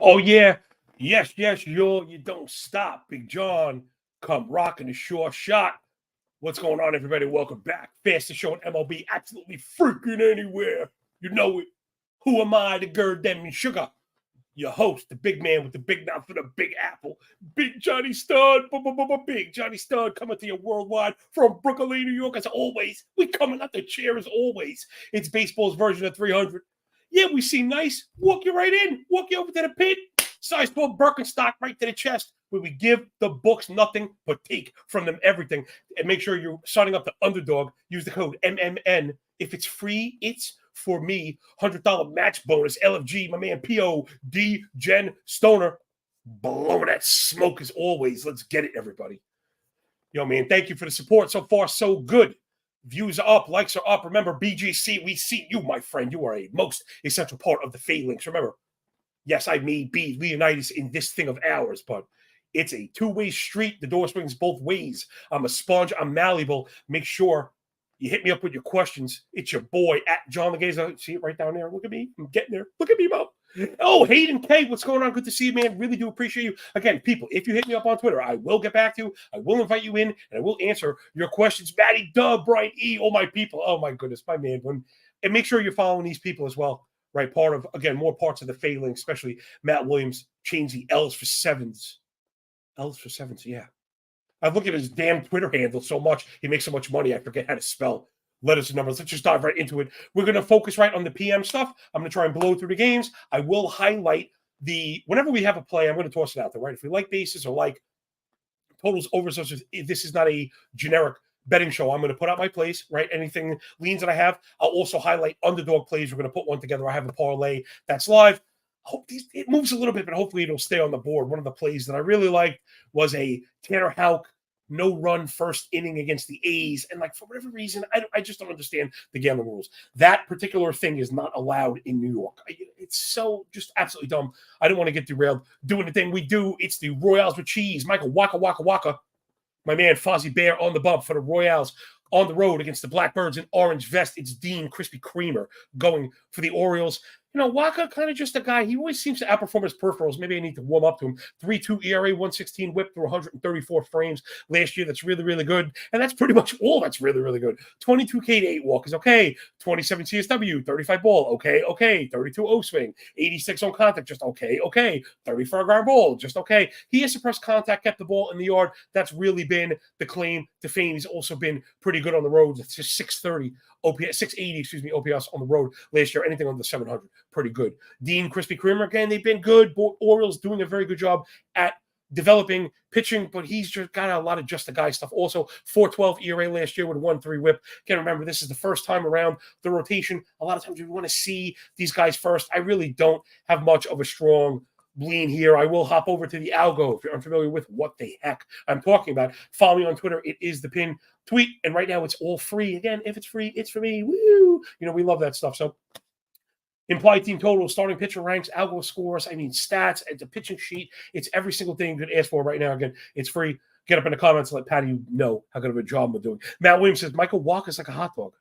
Oh, yeah. Yes, yes, you don't stop. Big John, come rocking the short shot. What's going on, everybody? Welcome back. Fastest show in MLB, absolutely freaking anywhere. You know it. Who am I to gird them in sugar? Your host, the big man with the big mouth and the big apple, Big Johnny Stud. Big Johnny Stud coming to you worldwide from Brooklyn, New York. As always, we coming out the chair as always. It's baseball's version of 300. Yeah, we see nice. Walk you right in. Walk you over to the pit. Size 12 Birkenstock right to the chest, where we give the books nothing but take from them everything. And make sure you're signing up to Underdog. Use the code MMN. If it's free, it's for me. $100 match bonus. LFG, my man P.O.D. Jen Stoner. Blowing that smoke as always. Let's get it, everybody. Yo, man, thank you for the support. So far, so good. Views are up, likes are up. Remember, BGC, we see you, my friend. You are a most essential part of the phalanx. Remember, yes, I may be Leonidas in this thing of ours, but it's a two-way street. The door swings both ways. I'm a sponge. I'm malleable. Make sure you hit me up with your questions. It's your boy at John Legaza. See it right down there. Look at me. I'm getting there. Look at me, Mo. Oh, Hayden K, what's going on? Good to see you, man. Really do appreciate you. Again, people, if you hit me up on Twitter, I will get back to you. I will invite you in, and I will answer your questions. Matty Dub, Brian E, all my people. Oh, my goodness, my man. And make sure you're following these people as well. Right, part of, again, more parts of the failing, especially Matt Williams changed the L's for sevens. L's for sevens, yeah. I've looked at his damn Twitter handle so much. He makes so much money, I forget how to spell letters and numbers. Let's just dive right into it. We're going to focus right on the PM stuff. I'm going to try and blow through the games. I will highlight whenever we have a play, I'm going to toss it out there, right? If we like bases or like totals, overs, this is not a generic betting show. I'm going to put out my plays, right? Anything leans that I have. I'll also highlight underdog plays. We're going to put one together. I have a parlay that's live. It moves a little bit, but hopefully it'll stay on the board. One of the plays that I really liked was a Tanner Houck no-run first inning against the A's. And, for whatever reason, I just don't understand the gambling rules. That particular thing is not allowed in New York. It's so just absolutely dumb. I don't want to get derailed doing the thing we do. It's the Royals with cheese. Michael Waka Waka Waka. My man Fozzie Bear on the bump for the Royals on the road against the Blackbirds in orange vest. It's Dean Krispy Kremer going for the Orioles. Waka kind of just a guy. He always seems to outperform his peripherals. Maybe I need to warm up to him. 3.2 ERA, 116 whip through 134 frames last year. That's really, really good. And that's pretty much all that's really, really good. 22 K to 8 walk is okay. 27 CSW, 35 ball, okay. 32 O swing, 86 on contact, just okay. 34 ground ball, just okay. He has suppressed contact, kept the ball in the yard. That's really been the claim to fame. He's also been pretty good on the road. It's just 630 OPS, 680, OPS on the road last year. Anything under 700, pretty good. Dean Krispy Kremer, again, they've been good. Orioles doing a very good job at developing pitching, but he's just got a lot of just the guy stuff. Also, 4.12 ERA last year with a 1.3 whip. Again, remember, this is the first time around the rotation. A lot of times we want to see these guys first. I really don't have much of a strong lean here. I will hop over to the algo if you're unfamiliar with what the heck I'm talking about. Follow me on Twitter. It is the pin tweet. And right now it's all free. Again, if it's free, it's for me. Woo! We love that stuff. So implied team total, starting pitcher ranks, algo scores, stats, it's a pitching sheet. It's every single thing you could ask for right now. Again, it's free. Get up in the comments and let Patty know how good of a job we're doing. Matt Williams says, Michael Walker's like a hot dog.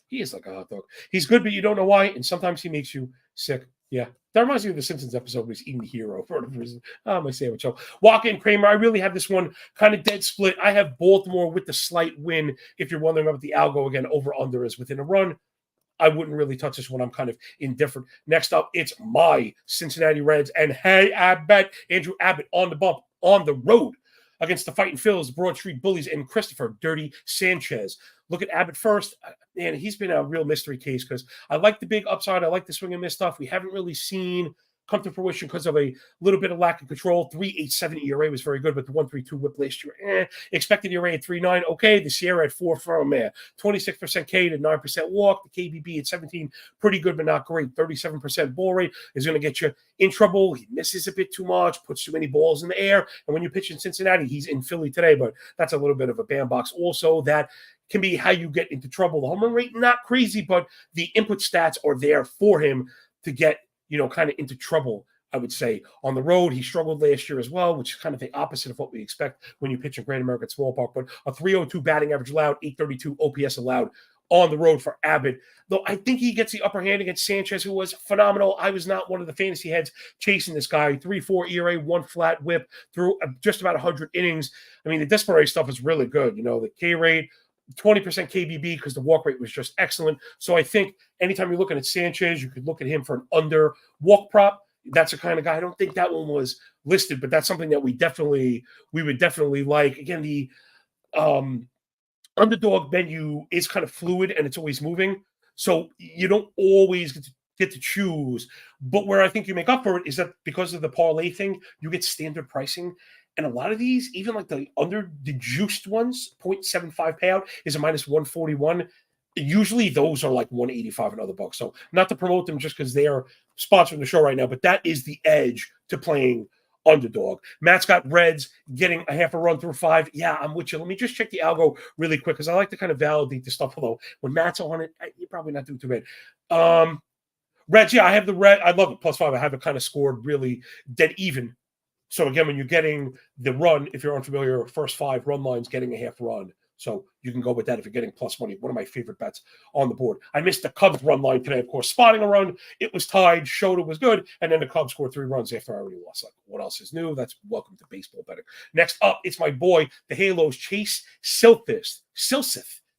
He is like a hot dog. He's good, but you don't know why, and sometimes he makes you sick. Yeah. That reminds me of the Simpsons episode where he's eating the hero for whatever reason. My sandwich. So Walker and Kramer, I really have this one kind of dead split. I have Baltimore with the slight win. If you're wondering about the algo, again, over-under is within a run. I wouldn't really touch this one. I'm kind of indifferent. Next up, it's my Cincinnati Reds. And hey, Andrew Abbott on the bump, on the road against the Fighting Phils, Broad Street Bullies, and Christopher Dirty Sanchez. Look at Abbott first. Man, he's been a real mystery case because I like the big upside. I like the swing and miss stuff. We haven't really seen come to fruition because of a little bit of lack of control. 3.87 ERA was very good, but the 1.32 whip last year. Expected ERA at 3.9. Okay, the Sierra at 4 from 26% K to 9% walk. The KBB at 17, pretty good, but not great. 37% ball rate is going to get you in trouble. He misses a bit too much, puts too many balls in the air. And when you pitch in Cincinnati, he's in Philly today, but that's a little bit of a bandbox. Also, that can be how you get into trouble. The home run rate, not crazy, but the input stats are there for him to get kind of into trouble, I would say. On the road, he struggled last year as well, which is kind of the opposite of what we expect when you pitch in Great American Small Park. But a 302 batting average allowed, 832 OPS allowed on the road for Abbott. Though I think he gets the upper hand against Sanchez, who was phenomenal. I was not one of the fantasy heads chasing this guy. 3.4 ERA, one flat whip through just about 100 innings. I mean, the Desperate stuff is really good. The K rate, 20% KBB because the walk rate was just excellent. So I think anytime you're looking at Sanchez, you could look at him for an under walk prop. That's the kind of guy. I don't think that one was listed, but that's something that we would definitely like. Again, the Underdog menu is kind of fluid and it's always moving. So you don't always get to choose. But where I think you make up for it is that because of the parlay thing, you get standard pricing. And a lot of these, even like the juiced ones, 0.75 payout is a minus 141. Usually those are like 185 and other bucks. So not to promote them just because they are sponsoring the show right now, but that is the edge to playing Underdog. Matt's got Reds getting a half a run through 5. Yeah, I'm with you. Let me just check the algo really quick because I like to kind of validate the stuff. Although when Matt's on it, you're probably not doing too bad. Reds, yeah, I have the red. I love it. +5. I have it kind of scored really dead even. So again, when you're getting the run, if you're unfamiliar, first 5 run lines getting a half run. So you can go with that if you're getting plus money. One of my favorite bets on the board. I missed the Cubs run line today, of course. Spotting a run, it was tied. Showed it was good, and then the Cubs scored 3 runs after I already lost. Like, what else is new? That's welcome to baseball betting. Next up, it's my boy, the Halos, Chase Silseth.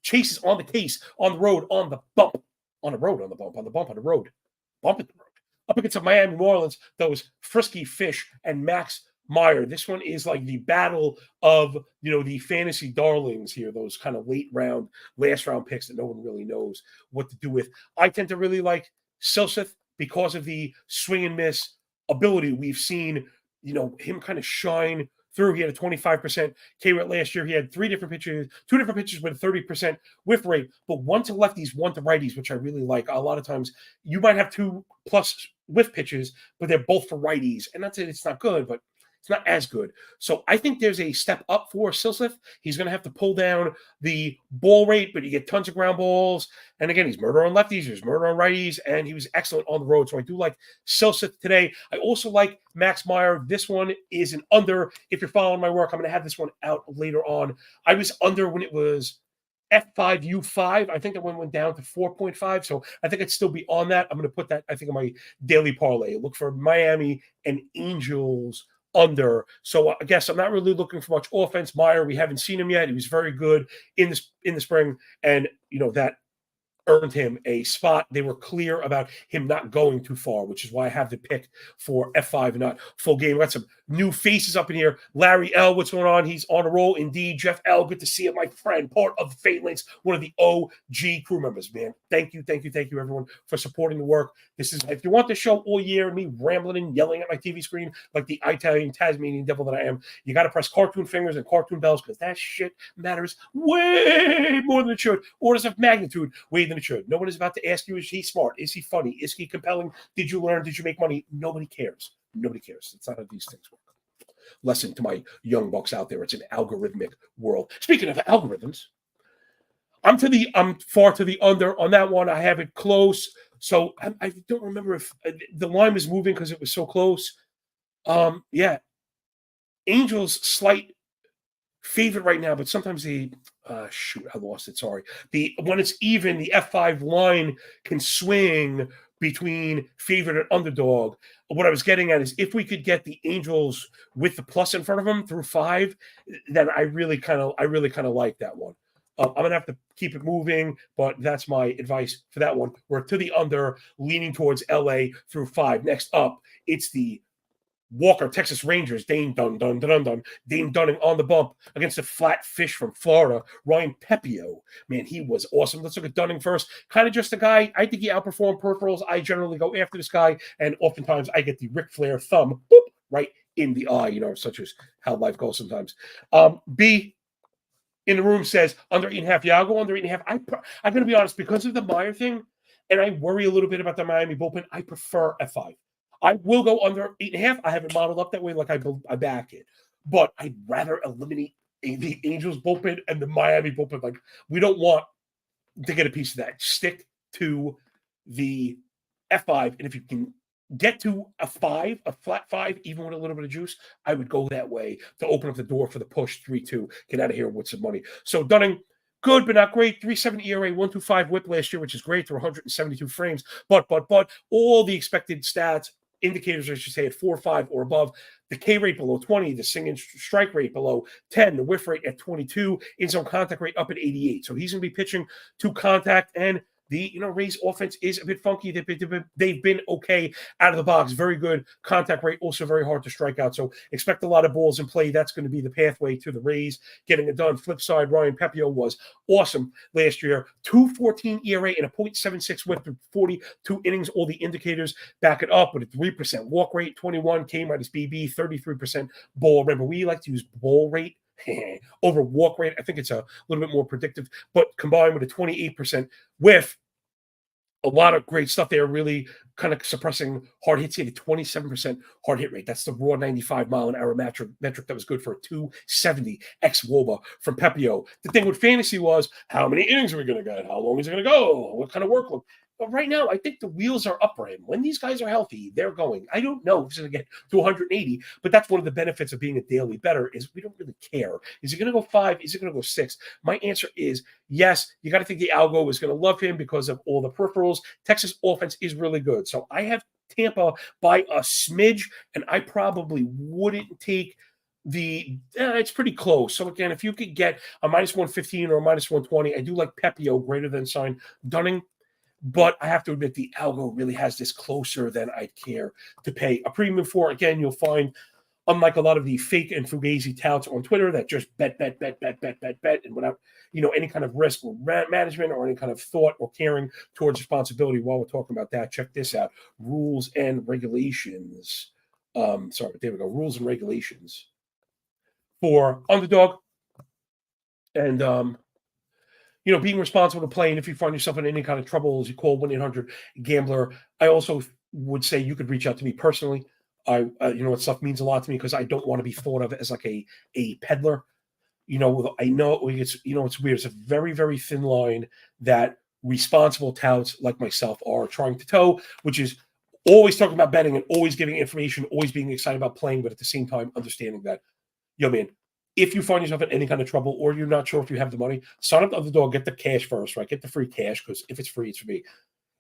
Chase is on the case, on the road, on the bump. On the road, on the bump, on the bump, on the road. Bump at the road. Up against the Miami Marlins, those Frisky Fish and Max Meyer. This one is like the battle of, the fantasy darlings here, those kind of last round picks that no one really knows what to do with. I tend to really like Silseth because of the swing and miss ability. We've seen, him kind of shine through. He had a 25% K rate last year. He had 2 different pitches with a 30% whiff rate, but one to lefties, one to righties, which I really like. A lot of times you might have 2+ whiff pitches, but they're both for righties. And that's it. It's not good, but it's not as good. So I think there's a step up for Silseth. He's going to have to pull down the ball rate, but you get tons of ground balls. And again, he's murder on lefties, he's murder on righties, and he was excellent on the road. So I do like Silseth today. I also like Max Meyer. This one is an under. If you're following my work, I'm going to have this one out later on. I was under when it was F5U5. I think that one went down to 4.5. So I think I'd still be on that. I'm going to put that, I think, in my daily parlay. Look for Miami and Angels under. So I guess I'm not really looking for much offense. Meyer, we haven't seen him yet. He was very good in the spring, and that earned him a spot. They were clear about him not going too far, which is why I have the pick for F5 and not full game. We got some new faces up in here. Larry L, what's going on? He's on a roll indeed. Jeff L, good to see you, my friend, part of the Fade Links, one of the OG crew members, man. Thank you, everyone, for supporting the work. This is, if you want the show all year, me rambling and yelling at my TV screen like the Italian Tasmanian devil that I am, you got to press cartoon fingers and cartoon bells because that shit matters way more than it should. Orders of magnitude way than it should. No one is about to ask you, is he smart? Is he funny? Is he compelling? Did you learn? Did you make money? Nobody cares. Nobody cares. It's not how these things work. Lesson to my young bucks out there. It's an algorithmic world. Speaking of algorithms, I'm far to the under on that one. I have it close. So I don't remember if the line was moving because it was so close. Yeah. Angels slight favorite right now, but sometimes I lost it. Sorry. When it's even, the F5 line can swing between favorite and underdog. What I was getting at is if we could get the Angels with the plus in front of them through 5, then I really kind of like that one. I'm going to have to keep it moving, but that's my advice for that one. We're to the under, leaning towards LA through 5. Next up, it's the Walker, Texas Rangers, Dane Dunning on the bump against the flat fish from Florida, Ryan Pepio. Man, he was awesome. Let's look at Dunning first. Kind of just a guy. I think he outperformed peripherals. I generally go after this guy, and oftentimes I get the Ric Flair thumb right in the eye, such as how life goes sometimes. B in the room says under 8.5. Yeah, I'll go under 8.5. I'm going to be honest, because of the Meyer thing, and I worry a little bit about the Miami bullpen, I prefer F5. I will go under 8.5. I have it modeled up that way, like I back it. But I'd rather eliminate the Angels bullpen and the Miami bullpen. Like, we don't want to get a piece of that. Stick to the F5. And if you can get to a flat 5, even with a little bit of juice, I would go that way to open up the door for the push 3-2. Get out of here with some money. So Dunning, Good, but not great. 3.7 ERA, 1.25 WHIP last year, which is great. Through 172 frames. But all the expected stats, indicators, I should say, at 4.5 or above. The K rate below 20, the swing and strike rate below 10, the whiff rate at 22, in zone contact rate up at 88. So he's going to be pitching to contact, and the Rays offense is a bit funky. They've been okay out of the box. Very good contact rate, also very hard to strike out. So expect a lot of balls in play. That's going to be the pathway to the Rays getting it done. Flip side, Ryan Pepiot was awesome last year. 2.14 ERA and a .76 whip through 42 innings. All the indicators back it up with a 3% walk rate, 21 K minus BB, 33% ball. Remember, we like to use ball rate over walk rate. I think it's a little bit more predictive, but combined with a 28% whiff, a lot of great stuff there, really kind of suppressing hard hits. He had a 27% hard hit rate. That's the raw 95-mile-an-hour metric that was good for a 270 ex-WOBA from Pepiot. The thing with fantasy was, how many innings are we going to get? How long is it going to go? What kind of workload? But right now, I think the wheels are up for him. When these guys are healthy, they're going. I don't know if he's going to get to 180, but that's one of the benefits of being a daily bettor is we don't really care. Is he going to go 5? Is he going to go 6? My answer is yes. You got to think the algo is going to love him because of all the peripherals. Texas offense is really good. So I have Tampa by a smidge, and I probably wouldn't take it's pretty close. So again, if you could get a minus 115 or a minus 120, I do like Pepiot greater than sign Dunning. But I have to admit, the algo really has this closer than I'd care to pay a premium for. Again, you'll find, unlike a lot of the fake and fugazi touts on Twitter that just bet, and without any kind of risk or management or any kind of thought or caring towards responsibility. While we're talking about that, check this out: rules and regulations. There we go. Rules and regulations for Underdog, and being responsible to play. And if you find yourself in any kind of troubles, you call 1-800-GAMBLER. I also would say you could reach out to me personally. What stuff means a lot to me because I don't want to be thought of as like a peddler. I know it's weird. It's a very, very thin line that responsible touts like myself are trying to toe, which is always talking about betting and always giving information, always being excited about playing, but at the same time understanding that, man, if you find yourself in any kind of trouble or you're not sure if you have the money, sign up to Underdog, get the cash first, right? Get the free cash because if it's free, it's for me.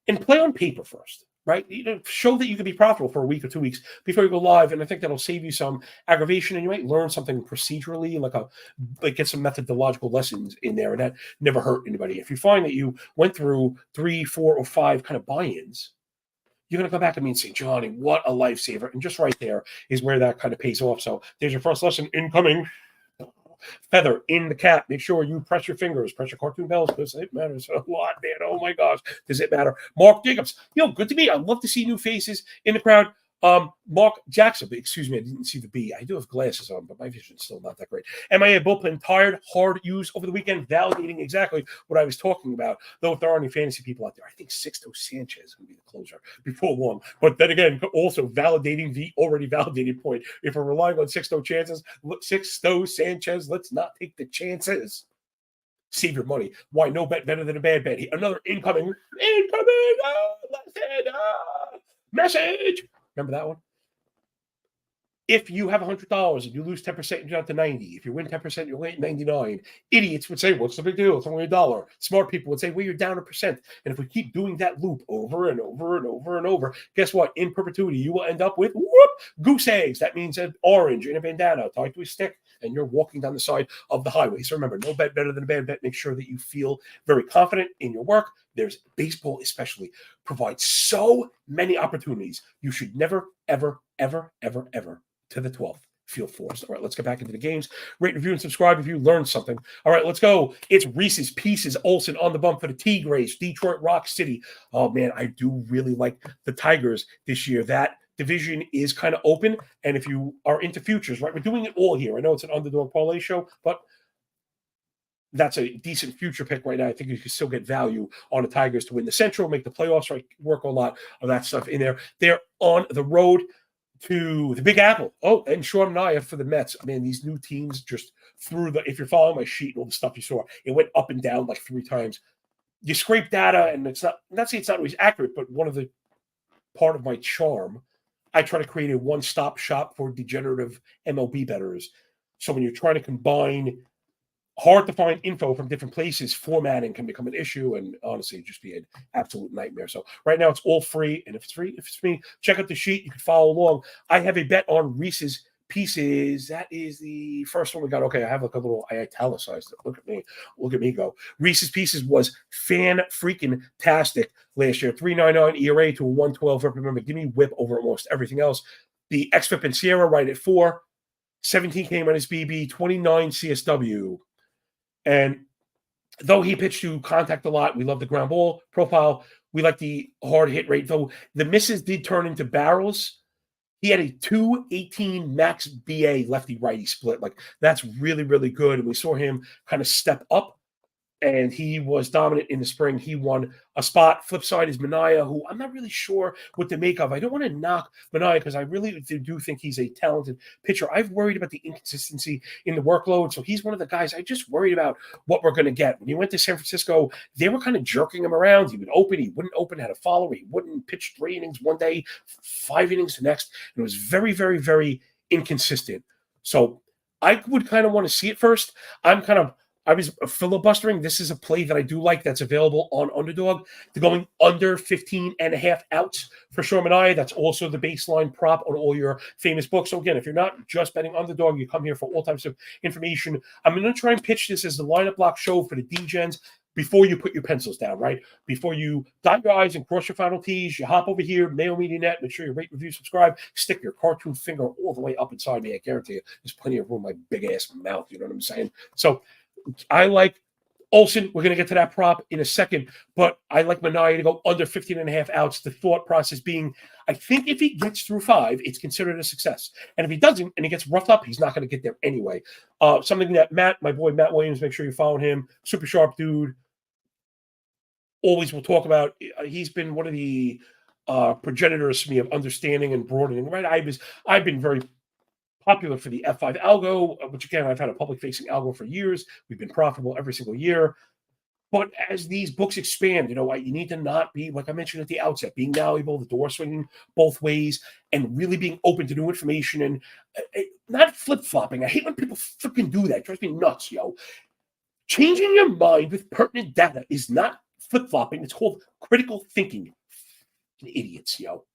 And play on paper first, right? Show that you can be profitable for a week or 2 weeks before you go live. And I think that'll save you some aggravation and you might learn something procedurally, like get some methodological lessons in there. And that never hurt anybody. If you find that you went through 3, 4, or 5 kind of buy-ins, you're going to come back to me and say, Johnny, what a lifesaver. And just right there is where that kind of pays off. So there's your first lesson incoming. Feather in the cap. Make sure you press your fingers, press your cartoon bells because it matters a lot, man. Oh my gosh, does it matter? Mark Jacobs, good to me. I love to see new faces in the crowd. Mark Jackson, excuse me, I didn't see the B. I do have glasses on, but my vision's still not that great. MIA bullpen tired, hard use over the weekend, validating exactly what I was talking about. Though if there are any fantasy people out there, I think Sixto Sanchez is going to be the closer before long. But then again, also validating the already validated point. If we're relying on Sixto Sanchez, let's not take the chances. Save your money. Why no bet better than a bad bet? Another incoming message. Remember that one? If you have $100 and you lose 10%, you're down to 90. If you win 10%, you're at 99. Idiots would say, what's the big deal? It's only $1. Smart people would say, well, you're down 1%. And if we keep doing that loop over and over and over and over, guess what? In perpetuity, you will end up with goose eggs. That means an orange in a bandana tied to a stick, and you're walking down the side of the highway. So remember, no bet better than a bad bet. Make sure that you feel very confident in your work. There's baseball especially provides so many opportunities. You should never, ever, ever, ever, ever to the 12th feel forced. All right, let's get back into the games. Rate, review, and subscribe if you learned something. All right, let's go. It's Reese's Pieces. Olsen on the bump for the Tigres, Detroit Rock City. Oh, man, I do really like the Tigers this year. That division is kind of open, and if you are into futures, right, we're doing it all here. I know it's an Underdog parlay show, but that's a decent future pick right now. I think you can still get value on the Tigers to win the Central, make the playoffs, right? Work a lot of that stuff in there. They're on the road to the Big Apple. Oh, and Sean Naya for the Mets. I mean, these new teams just through if you're following my sheet and all the stuff you saw, it went up and down like 3 times. You scrape data, and it's not saying it's not always accurate, but one of the part of my charm, I try to create a one-stop shop for degenerative MLB bettors. So when you're trying to combine hard to find info from different places. Formatting can become an issue, and honestly, just be an absolute nightmare. So right now, it's all free, and if it's free, check out the sheet. You can follow along. I have a bet on Reese's Pieces. That is the first one we got. Okay, I have like a little, I italicized it. Look at me go. Reese's Pieces was fan freaking tastic last year. 3.99 ERA to a 1.12. Remember, give me whip over almost everything else. The XFIP and Sierra right at 4. 17 came on his BB, 29 CSW. And though he pitched to contact a lot, we love the ground ball profile. We like the hard hit rate, though the misses did turn into barrels. He had a 2.18 max BA lefty righty split. Like, that's really, really good. And we saw him kind of step up, and he was dominant in the spring. He won a spot. Flip side is Manaea, who I'm not really sure what to make of. I don't want to knock Manaea because I really do think he's a talented pitcher. I've worried about the inconsistency in the workload, so he's one of the guys I just worried about what we're going to get. When he went to San Francisco, they were kind of jerking him around. He would open, he wouldn't open, had a follower. He wouldn't pitch 3 innings one day, 5 innings the next. And it was very, very, very inconsistent. So I would kind of want to see it first. I was filibustering. This is a play that I do like that's available on Underdog. They're going under 15.5 outs for Sean Manaea. That's also the baseline prop on all your famous books. So again, if you're not just betting Underdog, you come here for all types of information. I'm going to try and pitch this as the lineup block show for the D-Gens before you put your pencils down, right? Before you dot your I's and cross your final T's, you hop over here, Mayo Media Net, make sure you rate, review, subscribe, stick your cartoon finger all the way up inside me. I guarantee you there's plenty of room in my big-ass mouth, you know what I'm saying? So I like Olsen. We're going to get to that prop in a second, but I like Manaea to go under 15.5 outs. The thought process being, I think if he gets through 5, it's considered a success. And if he doesn't and he gets roughed up, he's not going to get there anyway. Something that my boy Matt Williams, make sure you follow him. Super sharp dude. Always will talk about. He's been one of the progenitors to me of understanding and broadening. Right, I've been very popular for the F5 algo, which again, I've had a public-facing algo for years. We've been profitable every single year. But as these books expand, you need to not be, like I mentioned at the outset, being malleable, the door swinging both ways, and really being open to new information and not flip-flopping. I hate when people freaking do that. It drives me nuts, yo. Changing your mind with pertinent data is not flip-flopping. It's called critical thinking. Idiots, yo.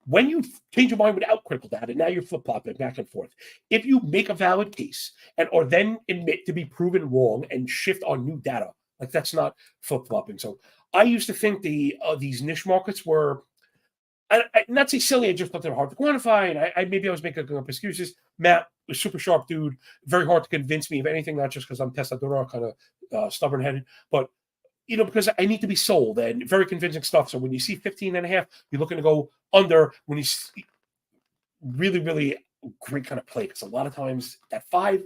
When you change your mind without critical data, now you're flip-flopping back and forth. If you make a valid case or then admit to be proven wrong and shift on new data, like that's not flip-flopping. So I used to think these niche markets were, I not say silly, I just thought they were hard to quantify, and maybe I was making up excuses. Matt, a super sharp dude, very hard to convince me of anything, not just because I'm testadora, kind of stubborn-headed, but because I need to be sold, and very convincing stuff. So when you see 15.5, you're looking to go under. When you see really, really great kind of play, because a lot of times that 5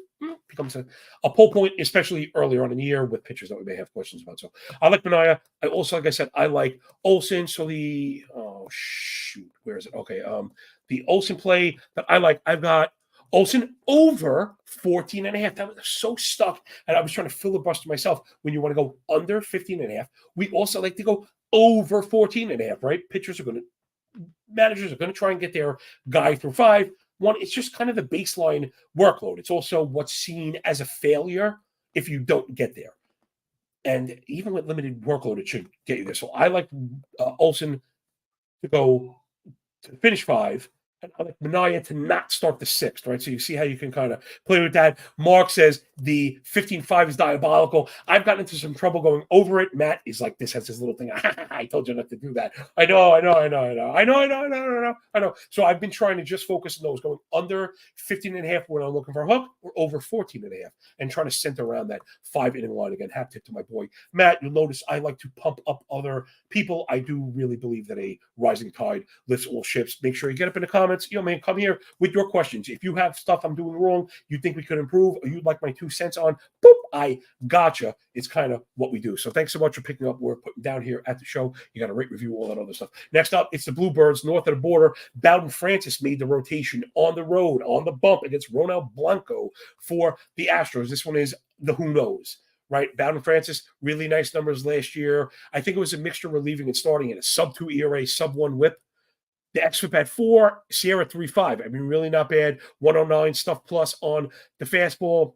becomes a pull point, especially earlier on in the year with pitchers that we may have questions about. So I like Manaea. I also, like I said, I like Olsen. So where is it? Okay, the Olsen play that I like, I've got Olsen over 14.5. That was so stuck. And I was trying to filibuster myself. When you want to go under 15.5, we also like to go over 14.5, right? Managers are going to try and get their guy through 5. One, it's just kind of the baseline workload. It's also what's seen as a failure if you don't get there. And even with limited workload, it should get you there. So I like Olsen to go to finish 5. And I like Manaea to not start the 6th, right? So you see how you can kind of play with that. Mark says the 15.5 is diabolical. I've gotten into some trouble going over it. Matt is like, this has this little thing. I told you not to do that. I know. So I've been trying to just focus on those going under 15.5 when I'm looking for a hook, or over 14.5, and trying to center around that 5-inning line. Again, hat tip to my boy Matt. You'll notice I like to pump up other people. I do really believe that a rising tide lifts all ships. Make sure you get up in the comments. Man, come here with your questions. If you have stuff I'm doing wrong, you think we could improve, or you'd like my 2 cents on, boop, I gotcha. It's kind of what we do. So thanks so much for picking up what we're putting down here at the show. You got to rate, review, all that other stuff. Next up, it's the Bluebirds north of the border. Bowden Francis made the rotation on the road, on the bump against Ronald Blanco for the Astros. This one is the who knows. Right, Bowden Francis, really nice numbers last year. I think it was a mixture relieving and starting at a sub-2 ERA, sub-1 WHIP. The XFIP at 4, Sierra 3.5. I mean, really not bad. 109 stuff plus on the fastball.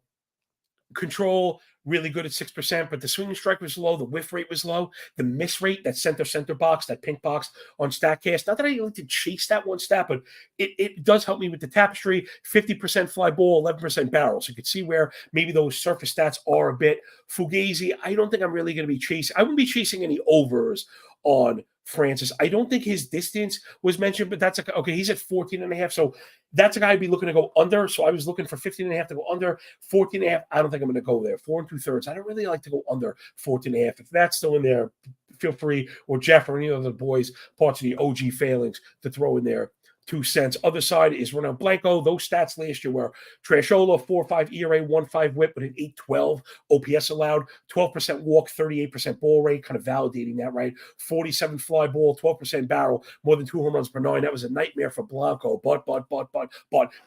Control, really good at 6%, but the swinging strike was low, the whiff rate was low, the miss rate, that center box, that pink box on StatCast. Not that I like to chase that one stat, but it does help me with the tapestry. 50% fly ball, 11% barrel. So you can see where maybe those surface stats are a bit fugazi. I don't think I'm really going to be chasing. I wouldn't be chasing any overs on Francis. I don't think his distance was mentioned, but that's okay. He's at 14 and a half. So that's a guy I'd be looking to go under. So I was looking for 15 and a half to go under. 14 and a half, I don't think I'm going to go there. 4 2/3. I don't really like to go under 14 and a half. If that's still in there, feel free, or Jeff or any of the boys, parts of the OG failings, to throw in there 2 cents. Other side is Ronald Blanco. Those stats last year were Trashola, 4.5 ERA, 1.5 whip with an 8.12 OPS allowed, 12% walk, 38% ball rate, kind of validating that, right? 47 fly ball, 12% barrel, more than 2 home runs per 9. That was a nightmare for Blanco. But,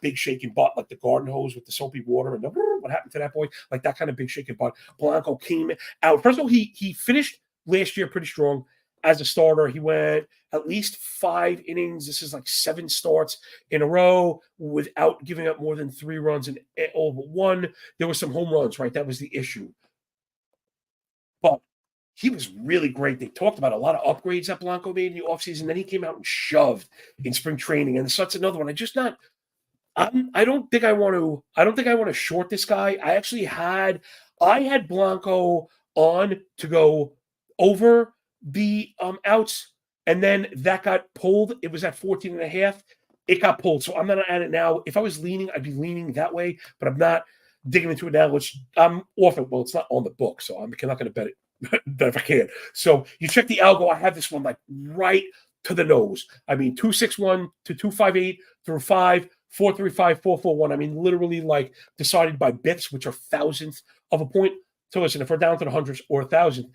big shaking butt, like the garden hose with the soapy water. And what happened to that boy? Like that kind of big shaking butt. Blanco came out. First of all, he finished last year pretty strong as a starter. He went at least 5 innings. This is like 7 starts in a row without giving up more than 3 runs in all but one. There were some home runs, right? That was the issue. But he was really great. They talked about a lot of upgrades that Blanco made in the offseason. Then he came out and shoved in spring training. And so that's another one. I don't think I want to short this guy. I had Blanco on to go over the outs, and then that got pulled. It was at 14 and a half. It got pulled. So I'm not at it now. If I was leaning, I'd be leaning that way, but I'm not digging into it now, which I'm off it. Well, it's not on the book, so I'm not going to bet it if I can. So you check the algo. I have this one like right to the nose. I mean, 261 to 258 through 5, 435, 441. I mean, literally like decided by bits, which are thousandths of a point. So listen, if we're down to the hundreds or 1,000,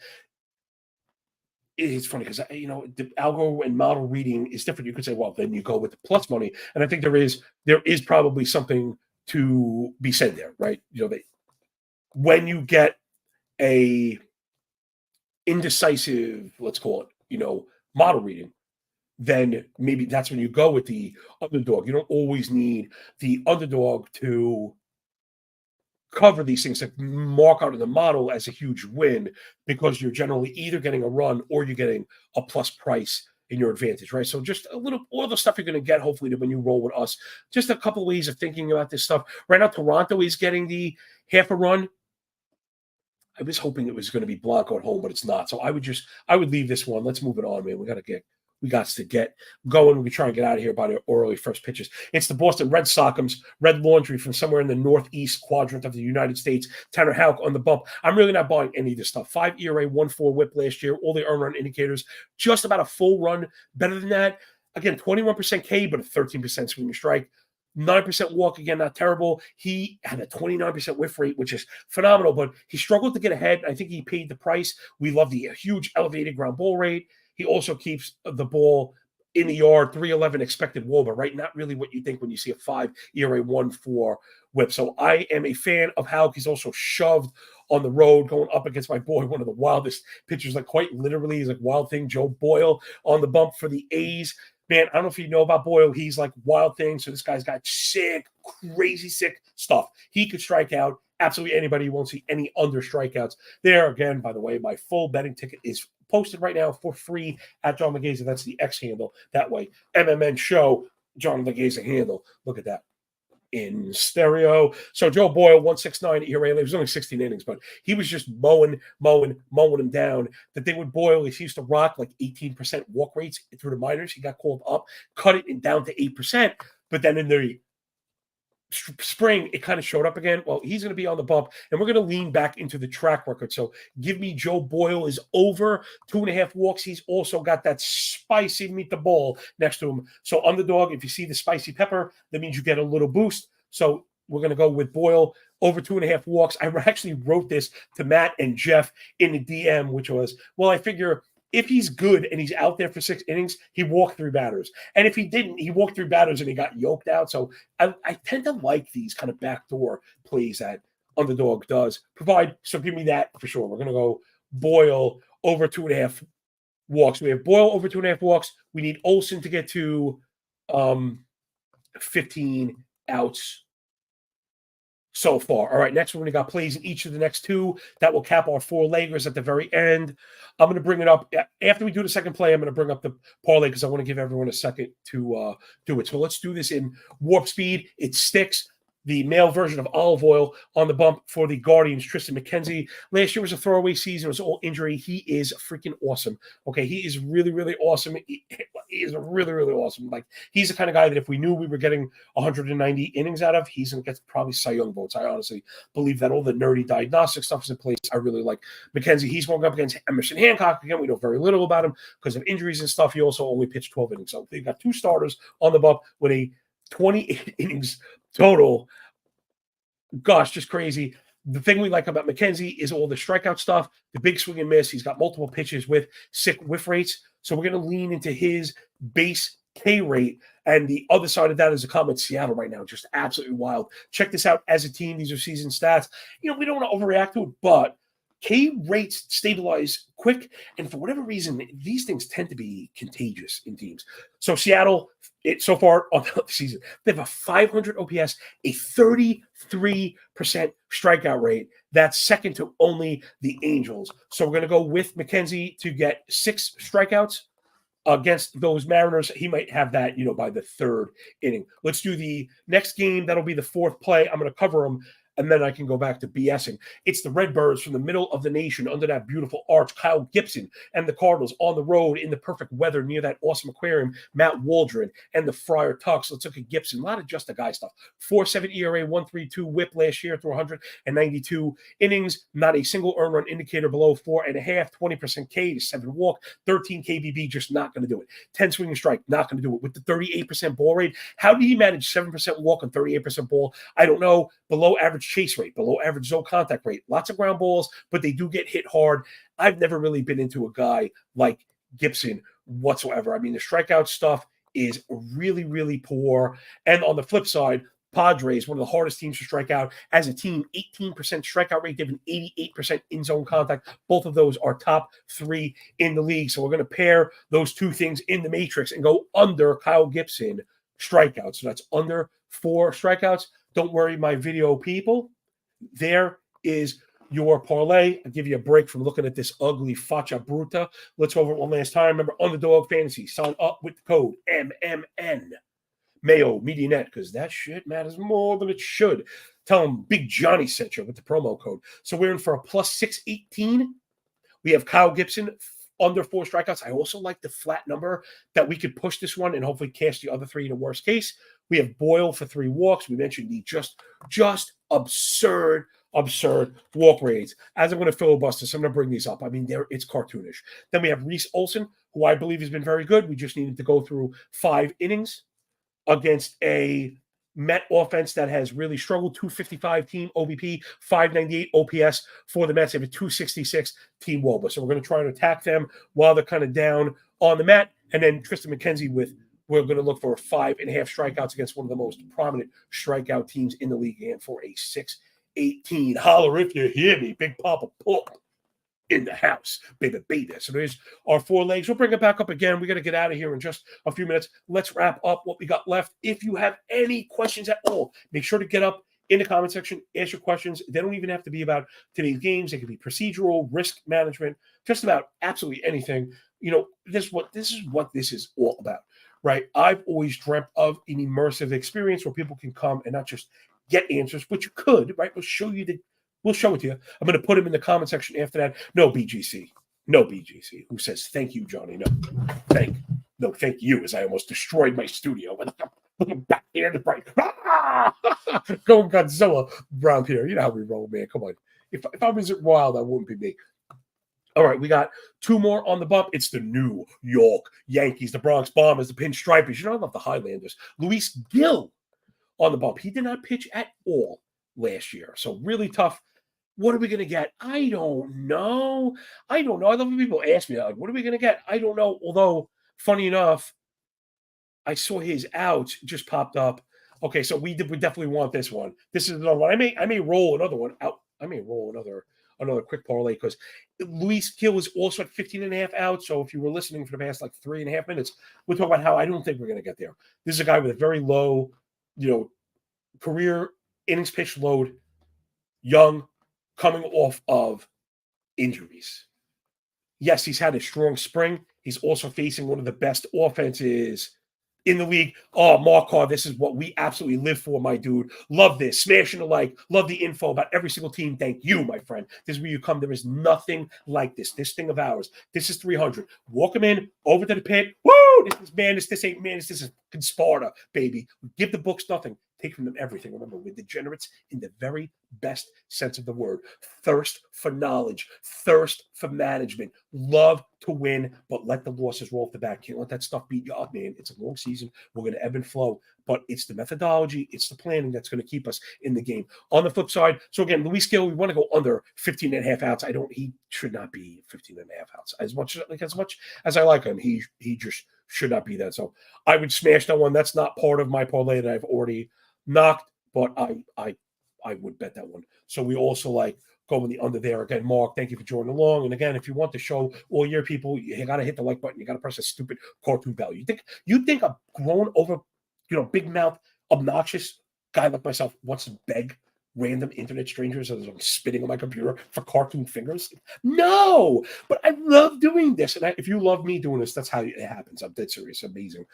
it's funny because the algo and model reading is different. You could say, well, then you go with the plus money, and I think there is probably something to be said there, right? When you get a indecisive, let's call it, model reading, then maybe that's when you go with the underdog. You don't always need the underdog to cover these things that mark out in the model as a huge win, because you're generally either getting a run or you're getting a plus price in your advantage, right? So just all the stuff you're going to get, hopefully, when you roll with us. Just a couple ways of thinking about this stuff. Right now, Toronto is getting the half a run. I was hoping it was going to be Blanco at home, but it's not. So I would leave this one. Let's move it on, man. We got to get going. We try and get out of here by the early first pitches. It's the Boston Red Sox, Red Laundry from somewhere in the northeast quadrant of the United States. Tanner Houck on the bump. I'm really not buying any of this stuff. 5 ERA, 1.4 whip last year. All the earned run indicators, just about a full run better than that. Again, 21% K, but a 13% swing and strike. 9% walk, again, not terrible. He had a 29% whiff rate, which is phenomenal, but he struggled to get ahead. I think he paid the price. We love the huge elevated ground ball rate. He also keeps the ball in the yard, 311 expected WOBA, right? Not really what you think when you see a 5 ERA 1.4 whip. So I am a fan of Houck. He's also shoved on the road going up against my boy, one of the wildest pitchers, like quite literally, he's like Wild Thing, Joe Boyle on the bump for the A's. Man, I don't know if you know about Boyle. He's like Wild Thing. So this guy's got sick, crazy sick stuff. He could strike out absolutely anybody. You won't see any under strikeouts there. Again, by the way, my full betting ticket is posted right now for free at John Legaza. That's the X handle. That way, MMN show, John Legaza handle. Look at that in stereo. So Joe Boyle, 169 ERA. It was only 16 innings, but he was just mowing him down. The thing with Boyle is he used to rock like 18% walk rates through the minors. He got called up, cut it down to 8%. But then in the spring, it kind of showed up again. Well, he's going to be on the bump, and we're going to lean back into the track record. So give me Joe Boyle is over 2.5 walks. He's also got that spicy meet the ball next to him. So underdog, if you see the spicy pepper, that means you get a little boost. So we're going to go with Boyle over 2.5 walks. I actually wrote this to Matt and Jeff in the DM, which was, well, I figure if he's good and he's out there for 6 innings, he walked 3 batters. And if he didn't, he walked 3 batters and he got yoked out. So I tend to like these kind of backdoor plays that underdog does provide. So give me that for sure. We're going to go Boyle over 2.5 walks. We have Boyle over 2.5 walks. We need Olsen to get to 15 outs. so far. All right, next one, we got plays in each of the next two. That will cap our 4-leggers at the very end. I'm going to bring it up. After we do the second play, I'm going to bring up the parlay because I want to give everyone a second to do it. So let's do this in warp speed. It sticks. The male version of olive oil on the bump for the Guardians, Tristan McKenzie. Last year was a throwaway season. It was all injury. He is freaking awesome. Okay, he is really, really awesome. He is really, really awesome. Like, he's the kind of guy that if we knew we were getting 190 innings out of, he's going to get probably Cy Young votes. I honestly believe that all the nerdy diagnostic stuff is in place. I really like McKenzie. He's going up against Emerson Hancock. Again, we know very little about him because of injuries and stuff. He also only pitched 12 innings. So they've got two starters on the bump with a 28 innings total. Gosh, just crazy. The thing we like about McKenzie is all the strikeout stuff, the big swing and miss. He's got multiple pitches with sick whiff rates. So we're going to lean into his base K rate. And the other side of that is a comment Seattle right now, just absolutely wild. Check this out as a team. These are season stats. We don't want to overreact to it, but K rates stabilize quick, and for whatever reason, these things tend to be contagious in teams. So Seattle, so far on the season, they have a 500 OPS, a 33% strikeout rate. That's second to only the Angels. So we're going to go with McKenzie to get 6 strikeouts against those Mariners. He might have that, by the third inning. Let's do the next game. That'll be the fourth play. I'm going to cover them, and then I can go back to BSing. It's the Redbirds from the middle of the nation under that beautiful arch. Kyle Gibson and the Cardinals on the road in the perfect weather near that awesome aquarium. Matt Waldron and the Friar Tucks. Let's look at Gibson. A lot of just the guy stuff. 4.7 ERA, 1.32 whip last year through 192 innings. Not a single earned run indicator below 4.5. 20% K to 7 walk. 13 KBB, just not going to do it. 10 swing and strike, not going to do it. With the 38% ball rate, how did he manage 7% walk and 38% ball? I don't know. Below average chase rate, below average zone contact rate, lots of ground balls, but they do get hit hard. I've never really been into a guy like Gibson whatsoever. I mean, the strikeout stuff is really, really poor. And on the flip side, Padres, one of the hardest teams to strike out as a team, 18% strikeout rate, given 88% in zone contact. Both of those are top 3 in the league. So we're going to pair those two things in the matrix and go under Kyle Gibson strikeouts. So that's under 4 strikeouts. Don't worry, my video people. There is your parlay. I'll give you a break from looking at this ugly facha bruta. Let's go over it one last time. Remember, Underdog Fantasy. Sign up with the code MMN. Mayo MediaNet, because that shit matters more than it should. Tell them Big Johnny sent you with the promo code. So we're in for a plus 618. We have Kyle Gibson under 4 strikeouts. I also like the flat number that we could push this one and hopefully cash the other 3 in the worst case. We have Boyle for 3 walks. We mentioned the just absurd walk rates. As I'm going to filibuster, so I'm going to bring these up. I mean, it's cartoonish. Then we have Reese Olson, who I believe has been very good. We just needed to go through 5 innings against a Met offense that has really struggled. 255 team OBP, 598 OPS for the Mets. They have a 266 team WOBA. So we're going to try and attack them while they're kind of down on the mat. And then Tristan McKenzie we're going to look for 5.5 strikeouts against one of the most prominent strikeout teams in the league, and for a 618. Holler if you hear me. Big Papa Pup in the house. Baby. So there's our 4 legs. We'll bring it back up again. We got to get out of here in just a few minutes. Let's wrap up what we got left. If you have any questions at all, make sure to get up in the comment section, ask your questions. They don't even have to be about today's games. They can be procedural, risk management, just about absolutely anything. This is what this is all about, right? I've always dreamt of an immersive experience where people can come and not just get answers, which you could, right? We'll show it to you. I'm going to put them in the comment section after that. No BGC. Who says, thank you, Johnny? No, thank you, as I almost destroyed my studio. Back here to bright. Going Godzilla around here. You know how we roll, man. Come on. If I wasn't wild, that wouldn't be me. All right, we got 2 more on the bump. It's the New York Yankees, the Bronx Bombers, the Pinstripers. I love the Highlanders. Luis Gil on the bump. He did not pitch at all last year. So really tough. What are we going to get? I don't know. I love when people ask me, like, what are we going to get? I don't know. Although, funny enough, I saw his out just popped up. Okay, so we definitely want this one. This is another one. I may roll another one out. I may roll another quick parlay because Luis Gil is also at 15.5 out. So if you were listening for the past 3.5 minutes, we'll talk about how I don't think we're going to get there. This is a guy with a very low, career innings pitched load, young, coming off of injuries. Yes, he's had a strong spring. He's also facing one of the best offenses in the league. Oh, Mark Carr, this is what we absolutely live for, my dude. Love this. Smashing the like. Love the info about every single team. Thank you, my friend. This is where you come. There is nothing like this. This thing of ours. This is 300. Walk him in, over to the pit. Woo! This is madness. This ain't madness. This is Sparta, baby. Give the books nothing. Take from them everything. Remember, we're degenerates in the very best sense of the word. Thirst for knowledge. Thirst for management. Love to win, but let the losses roll off the bat. Can't let that stuff beat you up, man. It's a long season. We're going to ebb and flow, but it's the methodology, it's the planning that's going to keep us in the game. On the flip side, so again, Luis Gill, we want to go under 15 and a half outs. He should not be 15 and a half outs. As much as I like him, he just should not be that. So I would smash that one. That's not part of my parlay that I've already knocked, but I would bet that one. So we also like going the under there. Again, Mark, thank you for joining along. And again, if you want the show all year, people, you got to hit the like button. You got to press a stupid cartoon bell. You think a grown over, big mouth, obnoxious guy like myself wants to beg random internet strangers as I'm spitting on my computer for cartoon fingers? No, but I love doing this. And if you love me doing this, that's how it happens. I'm dead serious. Amazing.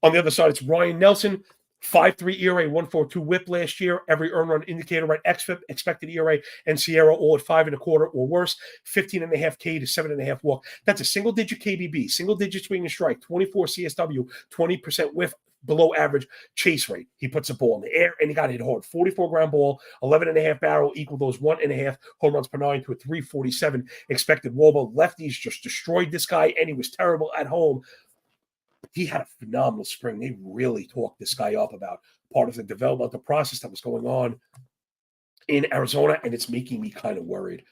On the other side, it's Ryan Nelson. 5.3 ERA, 1.42 WHIP last year. Every earned run indicator, right? XFIP, expected ERA, and Sierra all at 5.25 or worse. 15.5 K to 7.5 walk. That's a single-digit KBB, single-digit swing and strike, 24 CSW, 20% whiff, below average chase rate. He puts the ball in the air, and he got hit hard. 44 ground ball, 11.5 barrel, equal those 1.5 home runs per 9 to a 347 expected WOBA. Lefties just destroyed this guy, and he was terrible at home. He had a phenomenal spring. They really talked this guy up about part of the developmental process that was going on in Arizona, and it's making me kind of worried.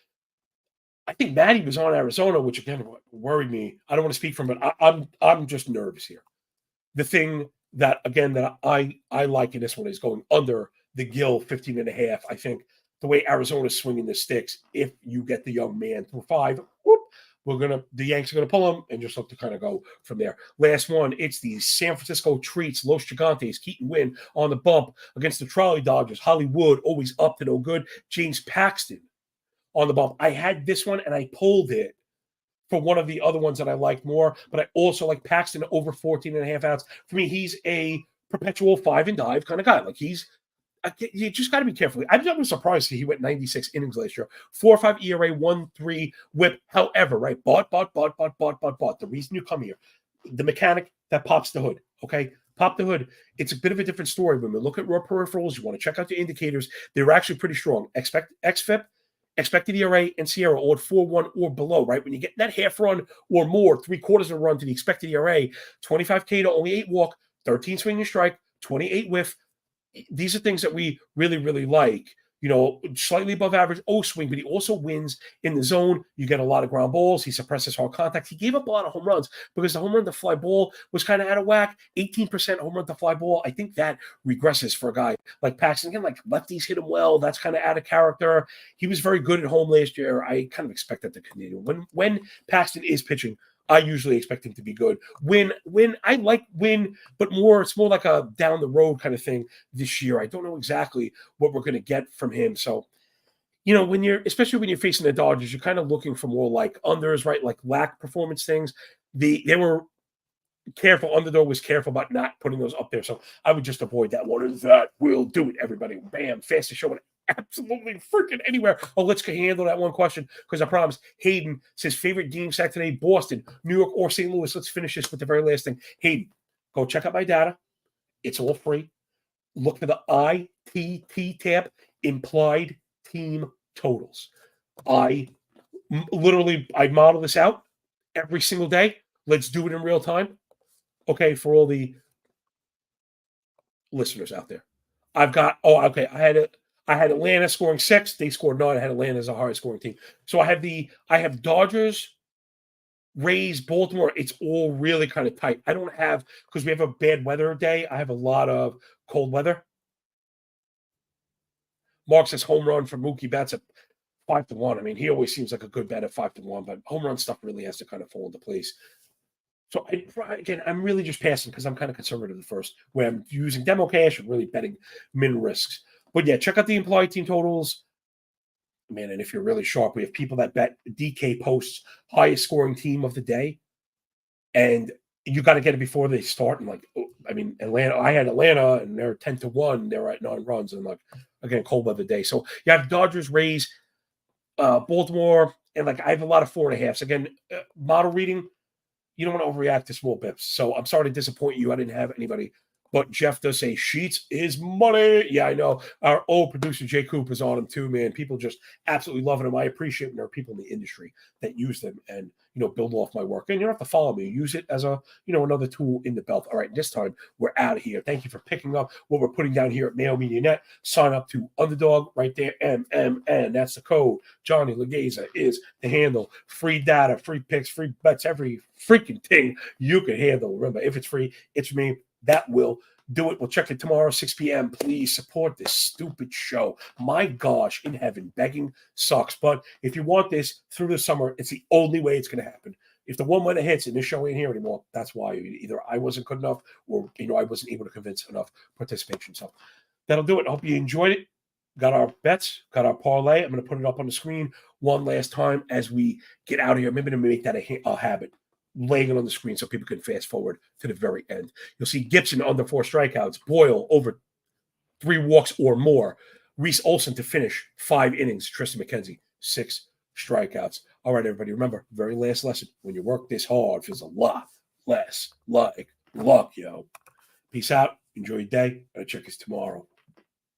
I think Matty was on Arizona, which again worried me. I don't want to speak from it. I'm just nervous here. The thing that I like in this one is going under the Gill 15.5. I think the way Arizona's swinging the sticks, if you get the young man through 5, the Yanks are gonna pull him and just look to kind of go from there. Last one, it's the San Francisco Treats, Los Gigantes, Keaton Wynn on the bump against the Trolley Dodgers. Hollywood always up to no good. James Paxton on the bump. I had this one and I pulled it for one of the other ones that I liked more, but I also like Paxton over 14.5 outs. For me, he's a perpetual 5 and dive kind of guy. Like you just got to be careful. I was surprised he went 96 innings last year. 4.5 ERA, 1.3 WHIP. However, right, bought. The reason you come here, the mechanic that pops the hood, okay? Pop the hood. It's a bit of a different story. When we look at raw peripherals, you want to check out the indicators. They're actually pretty strong. XFIP, expected ERA, and Sierra all at 4.1 or below, right? When you get that half run or more, 3/4 of a run to the expected ERA, 25 K to only 8 walk, 13 swing and strike, 28 whiff. These are things that we really, really like. Slightly above average swing, but he also wins in the zone. You get a lot of ground balls. He suppresses hard contact. He gave up a lot of home runs because the home run to fly ball was kind of out of whack. 18% home run to fly ball. I think that regresses for a guy like Paxton. Again, like lefties hit him well. That's kind of out of character. He was very good at home last year. I kind of expect that to continue. When Paxton is pitching, I usually expect him to be good. When I like Win, but it's more like a down the road kind of thing this year. I don't know exactly what we're going to get from him. So, especially when you're facing the Dodgers, you're kind of looking for more like unders, right? Like lack performance things. They were careful. Underdog was careful about not putting those up there. So I would just avoid that one. And that will do it, everybody. Bam, fastest show absolutely freaking anywhere. Oh, let's handle that one question because I promise. Hayden says favorite game Saturday, Boston, New York, or St. Louis. Let's finish this with the very last thing. Hayden, go check out my data. It's all free. Look for the ITT tab, implied team totals. I model this out every single day. Let's do it in real time. Okay, for all the listeners out there. I've got, I had Atlanta scoring 6. They scored 9. I had Atlanta as a higher scoring team. So I have Dodgers, Rays, Baltimore. It's all really kind of tight. I don't have, because we have a bad weather day, I have a lot of cold weather. Mark says home run for Mookie Betts at 5-1. I mean, he always seems like a good bet at 5-1, but home run stuff really has to kind of fall into place. So I'm really just passing because I'm kind of conservative at first, where I'm using demo cash and really betting min risks. But yeah, check out the implied team totals. Man, and if you're really sharp, we have people that bet DK posts highest scoring team of the day. And you got to get it before they start. And like, I mean, Atlanta, I had Atlanta and they're 10-1. They're at 9 runs. And like, again, cold weather day. So you have Dodgers, Rays, Baltimore. And like, I have a lot of 4.5s. Again, model reading, you don't want to overreact to small bips. So I'm sorry to disappoint you. I didn't have anybody. But Jeff does say Sheets is money. Yeah, I know. Our old producer Jay Coop is on him too, man. People just absolutely loving him. I appreciate when there are people in the industry that use them and build off my work. And you don't have to follow me. Use it as a another tool in the belt. All right, this time we're out of here. Thank you for picking up what we're putting down here at Mayo Media Net. Sign up to Underdog right there. MMN. That's the code. Johnny Legeza is the handle. Free data, free picks, free bets, every freaking thing you can handle. Remember, if it's free, it's me. That will do it. We'll check it tomorrow, 6 p.m. Please support this stupid show. My gosh, in heaven, begging sucks. But if you want this through the summer, it's the only way it's going to happen. If the one winner hits and this show ain't here anymore, that's why. Either I wasn't good enough or, I wasn't able to convince enough participation. So that'll do it. I hope you enjoyed it. Got our bets, got our parlay. I'm going to put it up on the screen one last time as we get out of here. Maybe to make that a habit. Laying it on the screen so people can fast forward to the very end. You'll see Gibson under 4 strikeouts, Boyle over 3 walks or more, Reese Olson to finish 5 innings, Tristan McKenzie 6 strikeouts. All right, everybody, remember, very last lesson, when you work this hard, it feels a lot less like luck, yo. Peace out. Enjoy your day. I'll check us tomorrow.